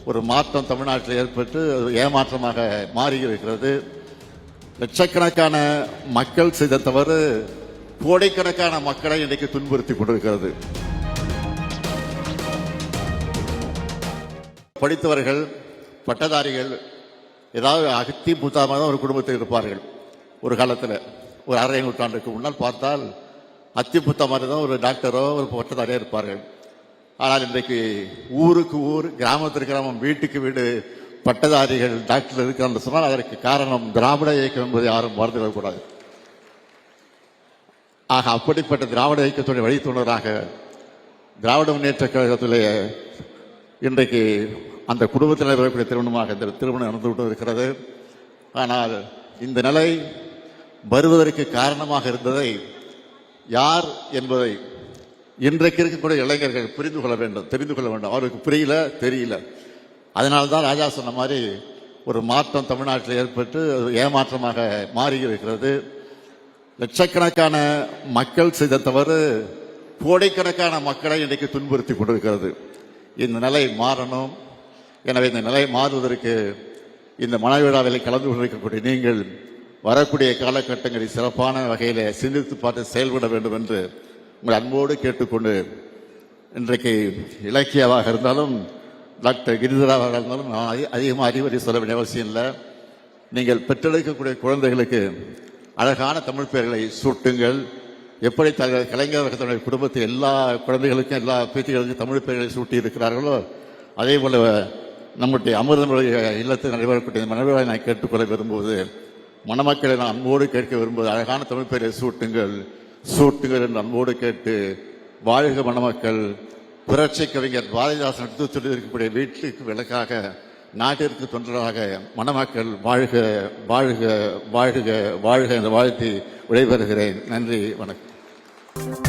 ஒரு மாற்றம் தமிழ்நாட்டில் ஏற்பட்டு ஏமாற்றமாக மாறி இருக்கிறது. லட்சக்கணக்கான மக்கள் செய்த தவறு கோடைக்கணக்கான மக்களை இன்றைக்கு துன்புறுத்தி கொண்டிருக்கிறது. படித்தவர்கள், பட்டதாரிகள் ஏதாவது அகத்தி புத்தாமல் தான் ஒரு குடும்பத்தில் இருப்பார்கள். ஒரு காலத்தில் ஒரு அரை நூற்றாண்டுக்கு முன்னால் பார்த்தால் அத்தி புத்த மாதிரி தான் ஒரு டாக்டரோ ஒரு பட்டதாரியோ இருப்பார்கள். ஆனால் இன்றைக்கு ஊருக்கு ஊர், கிராமத்திற்கு கிராமம், வீட்டுக்கு வீடு பட்டதாரிகள் டாக்டர் இருக்கிறான்னு சொன்னால் அதற்கு காரணம் திராவிட இயக்கம் என்பதை யாரும் மறந்து விடக்கூடாது. ஆக அப்படிப்பட்ட திராவிட இயக்கத்துடைய வழித்தோழராக திராவிட முன்னேற்ற கழகத்திலே இன்றைக்கு அந்த குடும்பத்தில் வரக்கூடிய திருமணமாக இந்த திருமணம் நடந்து கொண்டு இருக்கிறது. ஆனால் இந்த நிலை வருவதற்கு காரணமாக இருந்ததை யார் என்பதை இன்றைக்கு இருக்கக்கூடிய இளைஞர்கள் புரிந்து கொள்ள வேண்டும், தெரிந்து கொள்ள வேண்டும். அவருக்கு புரியல, தெரியல. அதனால்தான் ராஜா சொன்ன மாதிரி ஒரு மாற்றம் தமிழ்நாட்டில் ஏற்பட்டு ஏமாற்றமாக மாறி இருக்கிறது. லட்சக்கணக்கான மக்கள் செய்த தவறு கோடைக்கணக்கான மக்களை இன்றைக்கு துன்புறுத்தி கொண்டிருக்கிறது. இந்த நிலை மாறணும். எனவே இந்த நிலை மாறுவதற்கு இந்த மனவிழாவில் கலந்து கொண்டிருக்கக்கூடிய நீங்கள் வரக்கூடிய காலகட்டங்களில் சிறப்பான வகையில் சிந்தித்து பார்த்து செயல்பட வேண்டும் என்று உங்கள் அன்போடு கேட்டுக்கொண்டு, இன்றைக்கு இலக்கியாவாக இருந்தாலும் டாக்டர் கிரிதராவாக இருந்தாலும் அதிகமாக அறிவுரை சொல்ல வேண்டிய அவசியம் இல்லை. நீங்கள் பெற்றெடுக்கக்கூடிய குழந்தைகளுக்கு அழகான தமிழ் பெயர்களை சூட்டுங்கள். எப்படி கலைஞர் தன்னுடைய குடும்பத்தில் எல்லா குழந்தைகளுக்கும் எல்லா பேத்திகளுக்கும் தமிழ் பெயர்களை சூட்டி இருக்கிறார்களோ அதே போல நம்முடைய அமிர்தனுடைய இல்லத்தில் நடைபெறக்கூடிய மனவிழாவை நான் கேட்டுக்கொள்ள விரும்புவது, மணமக்களை நான் அன்போடு கேட்க விரும்புவது, அழகான தமிழ் பெயரை சூட்டுங்கள் என்று அன்போடு கேட்டு, வாழ்க மணமக்கள். புரட்சி கவிஞர் பாரதிதாசன் எடுத்து சொல்லியிருக்கக்கூடிய வீட்டுக்கு விளக்காக, நாட்டிற்கு தொண்டராக மணமக்கள் வாழ்க வாழ்க வாழ்க வாழ்க என்று வாழ்த்தி விடைபெறுகிறேன். நன்றி, வணக்கம்.